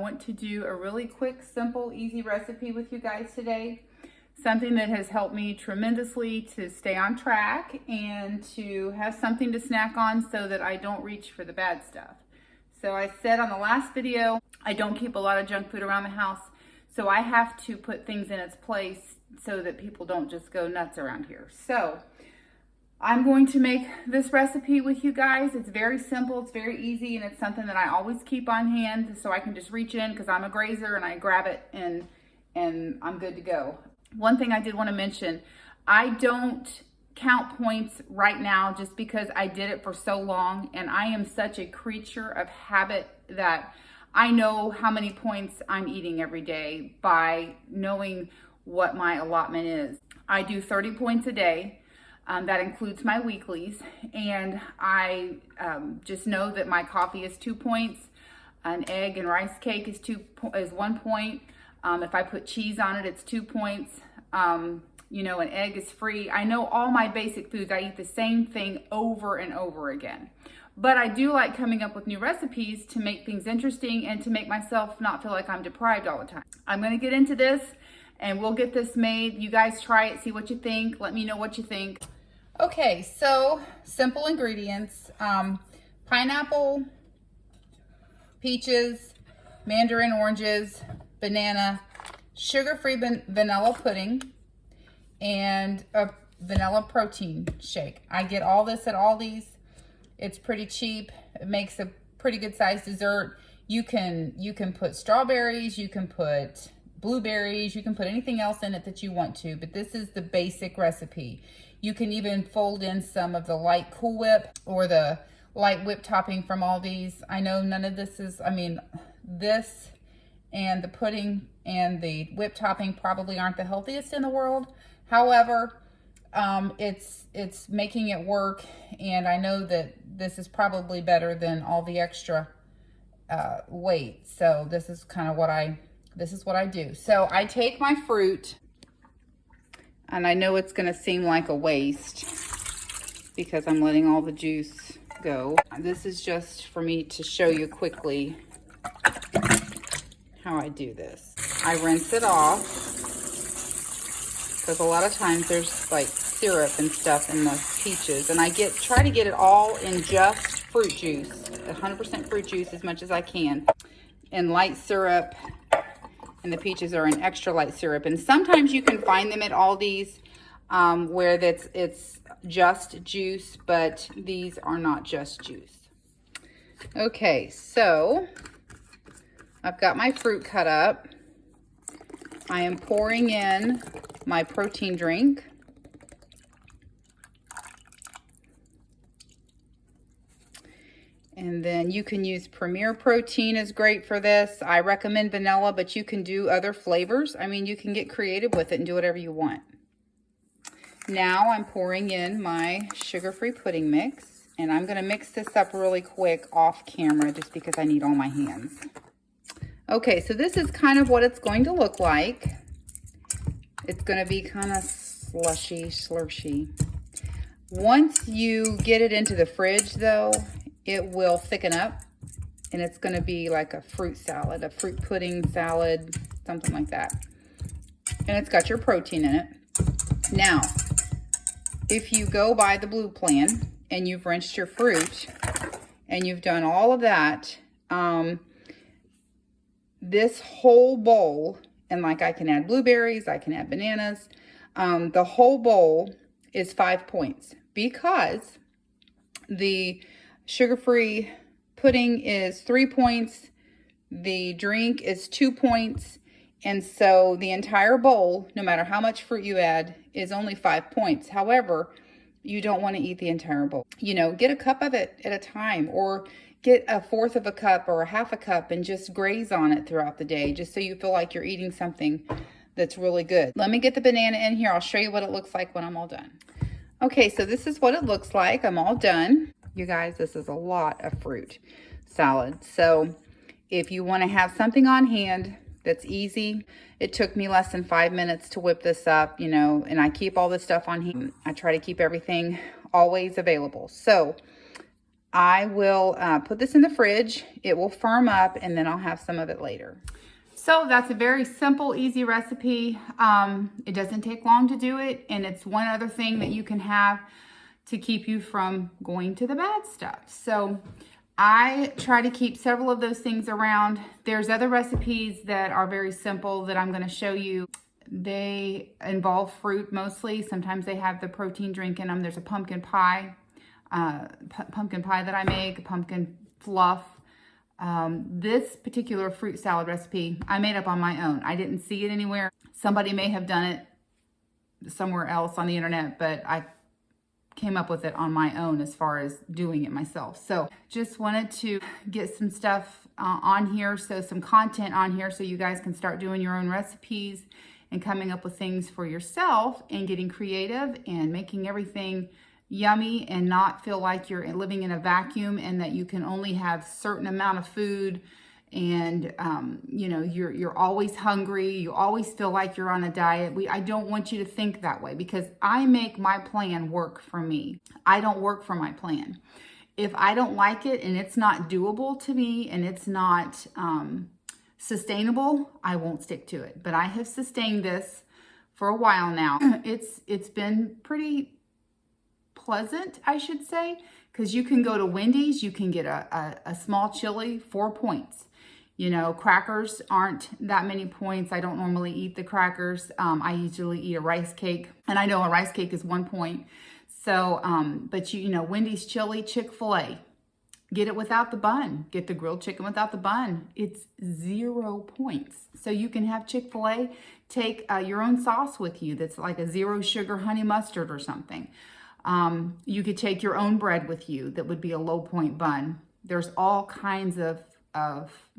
want to do a really quick, simple, easy recipe with you guys today. Something that has helped me tremendously to stay on track and to have something to snack on so that I don't reach for the bad stuff. So I said on the last video, I don't keep a lot of junk food around the house, so I have to put things in its place so that people don't just go nuts around here. So I'm going to make this recipe with you guys. It's very simple, it's very easy, and it's something that I always keep on hand so I can just reach in because I'm a grazer and I grab it and I'm good to go. One thing I did want to mention, I don't count points right now just because I did it for so long, and I am such a creature of habit that I know how many points I'm eating every day by knowing what my allotment is. I do 30 points a day. That includes my weeklies, and I just know that my coffee is 2 points, an egg and rice cake is 1 point. If I put cheese on it, it's 2 points. You know, an egg is free. I know all my basic foods. I eat the same thing over and over again. But I do like coming up with new recipes to make things interesting and to make myself not feel like I'm deprived all the time. I'm going to get into this and we'll get this made. You guys try it, see what you think. Let me know what you think. Okay, so simple ingredients. Pineapple, peaches, mandarin oranges, banana, sugar-free vanilla pudding, and a vanilla protein shake. I get all this at Aldi's. It's pretty cheap. It makes a pretty good sized dessert. You can put strawberries, you can put blueberries, you can put anything else in it that you want to, but this is the basic recipe. You can even fold in some of the light Cool Whip or the light whip topping from Aldi's. I know none of this is, I mean, this and the pudding and the whip topping probably aren't the healthiest in the world. However, it's making it work, and I know that this is probably better than all the extra weight. So this is kind of what I do. So I take my fruit, and I know it's going to seem like a waste because I'm letting all the juice go. This is just for me to show you quickly how I do this. I rinse it off because a lot of times there's like syrup and stuff in the peaches, and I try to get it all in just fruit juice, 100% fruit juice as much as I can, and light syrup, and the peaches are in extra light syrup. And sometimes you can find them at Aldi's where it's just juice, but these are not just juice. Okay, so I've got my fruit cut up. I am pouring in my protein drink. And then you can use Premier Protein is great for this. I recommend vanilla, but you can do other flavors. I mean, you can get creative with it and do whatever you want. Now I'm pouring in my sugar-free pudding mix, and I'm going to mix this up really quick off camera just because I need all my hands. Okay, so this is kind of what it's going to look like. It's going to be kind of slushy, slurpy. Once you get it into the fridge, though, it will thicken up, and it's going to be like a fruit salad, a fruit pudding salad, something like that. And it's got your protein in it. Now, if you go by the Blue Plan and you've rinsed your fruit and you've done all of that, this whole bowl, and like I can add blueberries, I can add bananas, the whole bowl is 5 points because the sugar-free pudding is 3 points, the drink is 2 points, and so the entire bowl, no matter how much fruit you add, is only 5 points. However, you don't want to eat the entire bowl. You know, get a cup of it at a time, or get 1/4 of a cup or 1/2 a cup and just graze on it throughout the day, just so you feel like you're eating something that's really good. Let me get the banana in here. I'll show you what it looks like when I'm all done. Okay, so this is what it looks like. I'm all done. You guys, this is a lot of fruit salad. So if you want to have something on hand that's easy, it took me less than 5 minutes to whip this up, you know, and I keep all this stuff on hand. I try to keep everything always available. So I will put this in the fridge. It will firm up, and then I'll have some of it later. So that's a very simple, easy recipe. It doesn't take long to do it, and it's one other thing that you can have to keep you from going to the bad stuff. So I try to keep several of those things around. There's other recipes that are very simple that I'm going to show you. They involve fruit mostly. Sometimes they have the protein drink in them. There's a pumpkin pie, that I make, pumpkin fluff. This particular fruit salad recipe I made up on my own. I didn't see it anywhere. Somebody may have done it somewhere else on the internet, but I came up with it on my own as far as doing it myself. So just wanted to get some stuff on here, so some content on here, so you guys can start doing your own recipes and coming up with things for yourself and getting creative and making everything yummy and not feel like you're living in a vacuum and that you can only have certain amount of food, and you know, you're always hungry, you always feel like you're on a diet. I don't want you to think that way, because I make my plan work for me. I don't work for my plan. If I don't like it and it's not doable to me and it's not sustainable, I won't stick to it. But I have sustained this for a while now. It's been pretty pleasant, I should say, because you can go to Wendy's, you can get a small chili, 4 points. You know, crackers aren't that many points. I don't normally eat the crackers. I usually eat a rice cake, and I know a rice cake is 1 point. So, but you know, Wendy's chili, Chick-fil-A, get it without the bun. Get the grilled chicken without the bun. It's 0 points. So you can have Chick-fil-A, take your own sauce with you that's like a 0 sugar honey mustard or something. You could take your own bread with you that would be a low point bun. There's all kinds of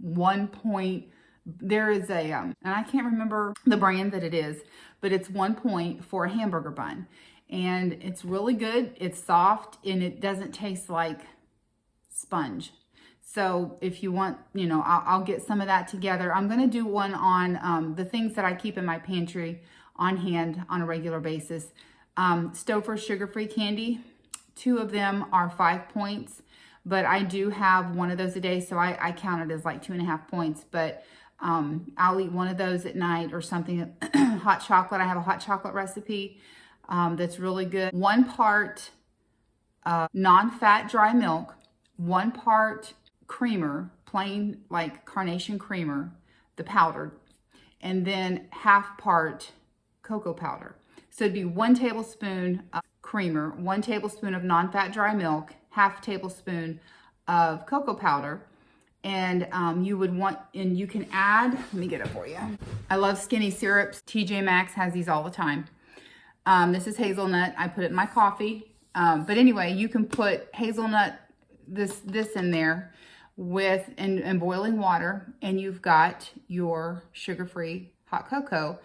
1 point. There is a, and I can't remember the brand that it is, but it's 1 point for a hamburger bun. And it's really good. It's soft and it doesn't taste like sponge. So if you want, you know, I'll get some of that together. I'm going to do one on the things that I keep in my pantry on hand on a regular basis. Stouffer's sugar-free candy. 2 of them are 5 points, but I do have one of those a day, so I count it as like 2.5 points. But I'll eat one of those at night or something. Hot chocolate. I have a hot chocolate recipe that's really good. 1 part non-fat dry milk, 1 part creamer, plain like carnation creamer, the powdered, and then ½ part cocoa powder. So it'd be 1 tablespoon of creamer, 1 tablespoon of non-fat dry milk, ½ tablespoon of cocoa powder. And you would want, and you can add, let me get it for you. I love skinny syrups. TJ Maxx has these all the time. This is hazelnut. I put it in my coffee. But anyway, you can put hazelnut, this in there with, and boiling water, and you've got your sugar-free hot cocoa.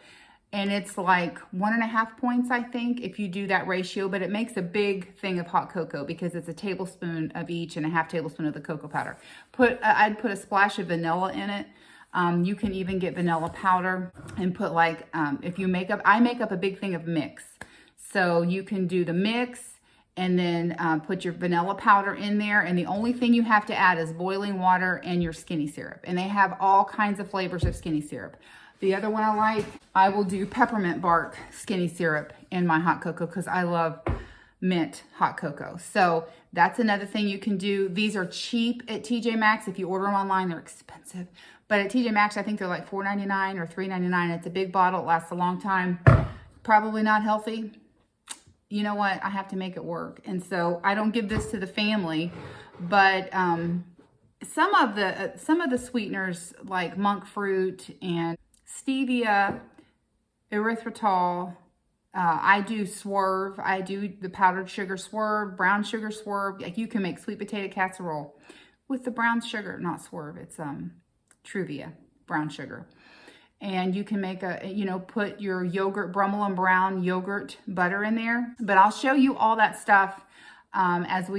And it's like 1.5 points, I think, if you do that ratio, but it makes a big thing of hot cocoa because it's a tablespoon of each and ½ tablespoon of the cocoa powder. I'd put a splash of vanilla in it. You can even get vanilla powder and put like, if you make up, I make up a big thing of mix. So you can do the mix and then put your vanilla powder in there. And the only thing you have to add is boiling water and your skinny syrup. And they have all kinds of flavors of skinny syrup. The other one I like, I will do peppermint bark skinny syrup in my hot cocoa because I love mint hot cocoa. So that's another thing you can do. These are cheap at TJ Maxx. If you order them online, they're expensive. But at TJ Maxx, I think they're like $4.99 or $3.99. It's a big bottle. It lasts a long time. Probably not healthy. You know what? I have to make it work. And so I don't give this to the family, but some of the sweeteners like monk fruit and stevia, erythritol, I do Swerve. I do the powdered sugar Swerve, brown sugar Swerve. Like you can make sweet potato casserole with the brown sugar, not Swerve. It's Truvia, brown sugar. And you can make a, you know, put your yogurt, Brummel and Brown yogurt butter in there. But I'll show you all that stuff as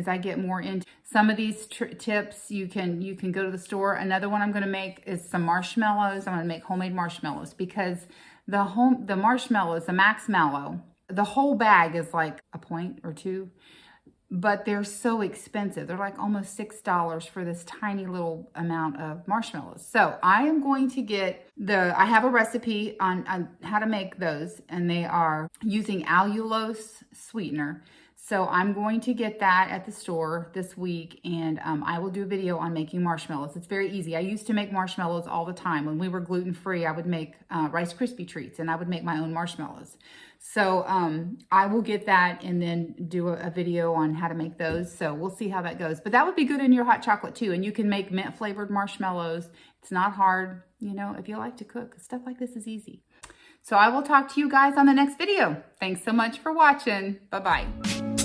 I get more into some of these tips. You can go to the store. Another one I'm going to make is some marshmallows. I'm going to make homemade marshmallows because the marshmallows, the Max Mallow, the whole bag is like 1 point or 2. but they're so expensive. They're like almost $6 for this tiny little amount of marshmallows. So I am going to get I have a recipe on how to make those, and they are using allulose sweetener. So I'm going to get that at the store this week, and I will do a video on making marshmallows. It's very easy. I used to make marshmallows all the time. When we were gluten-free, I would make Rice Krispie treats, and I would make my own marshmallows. So I will get that and then do a video on how to make those. So we'll see how that goes. But that would be good in your hot chocolate too. And you can make mint flavored marshmallows. It's not hard, you know, if you like to cook. Stuff like this is easy. So I will talk to you guys on the next video. Thanks so much for watching. Bye-bye.